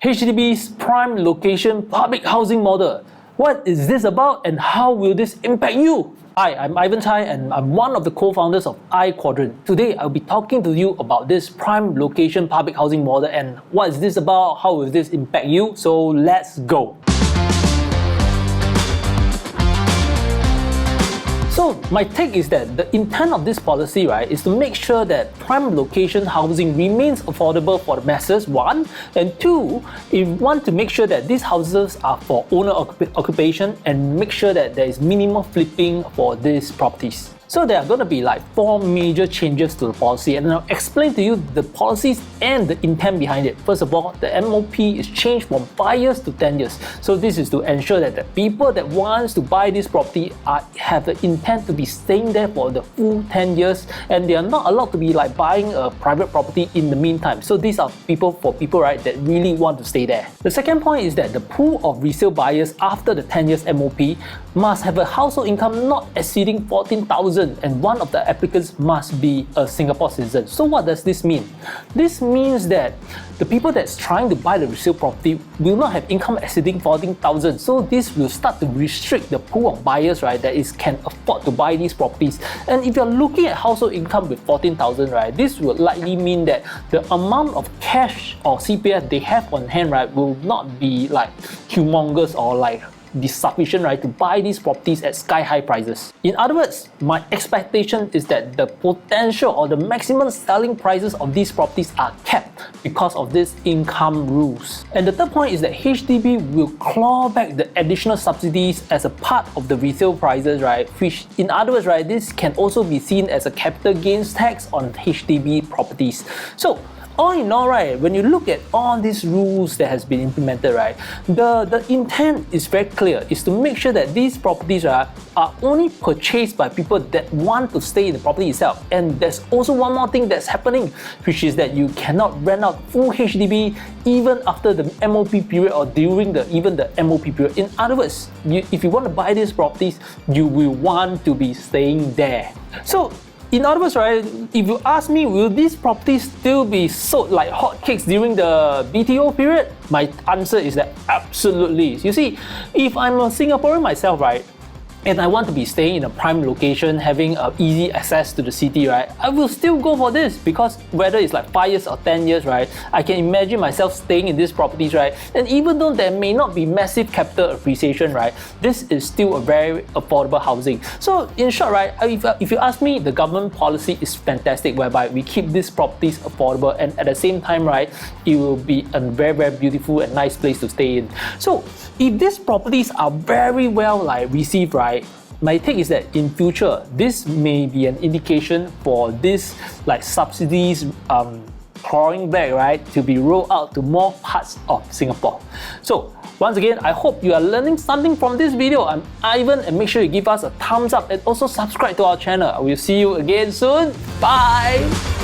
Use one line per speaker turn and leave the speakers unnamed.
HDB's prime location public housing model. What is this about and how will this impact you? Hi, I'm Ivan Chai and I'm one of the co-founders of Quadrant. Today I'll be talking to you about this prime location public housing model and what is this about, how will this impact you? So let's go. So my take is that the intent of this policy, right, is to make sure that prime location housing remains affordable for the masses, one, and two, if you want to make sure that these houses are for owner occupation and make sure that there is minimal flipping for these properties. So there are going to be like 4 major changes to the policy, and I'll explain to you the policies and the intent behind it. First of all, the MOP is changed from 5 years to 10 years. So this is to ensure that the people that wants to buy this property have the intent to be staying there for the full 10 years, and they are not allowed to be like buying a private property in the meantime. So these are people right that really want to stay there. The second point is that the pool of resale buyers after the 10 years MOP must have a household income not exceeding 14,000. And one of the applicants must be a Singapore citizen. So what does this mean? This means that the people that's trying to buy the resale property will not have income exceeding 14,000. So this will start to restrict the pool of buyers, right, that can afford to buy these properties. And if you're looking at household income with 14,000, right, this will likely mean that the amount of cash or CPF they have on hand, right, will not be like humongous or like be sufficient, right, to buy these properties at sky-high prices. In other words, my expectation is that the potential or the maximum selling prices of these properties are capped because of these income rules. And the third point is that HDB will claw back the additional subsidies as a part of the resale prices, right, which in other words, right, this can also be seen as a capital gains tax on HDB properties. So all in all, right, when you look at all these rules that has been implemented, right, the intent is very clear, is to make sure that these properties, right, are only purchased by people that want to stay in the property itself. And there's also one more thing that's happening, which is that you cannot rent out full HDB even after the MOP period or during even the MOP period. In other words, if you want to buy these properties, you will want to be staying there. So in other words, right, if you ask me, will these properties still be sold like hotcakes during the BTO period? My answer is that absolutely. You see, if I'm a Singaporean myself, right, and I want to be staying in a prime location, having easy access to the city, right, I will still go for this because whether it's like 5 years or 10 years, right, I can imagine myself staying in these properties, right, and even though there may not be massive capital appreciation, right, this is still a very affordable housing. So in short, right, if you ask me, the government policy is fantastic, whereby we keep these properties affordable and at the same time, right, it will be a very, very beautiful and nice place to stay in. So if these properties are very well like received, right, my take is that in future, this may be an indication for this like subsidies clawing back, right, to be rolled out to more parts of Singapore. So once again, I hope you are learning something from this video. I'm Ivan, and make sure you give us a thumbs up and also subscribe to our channel. I will see you again soon. Bye!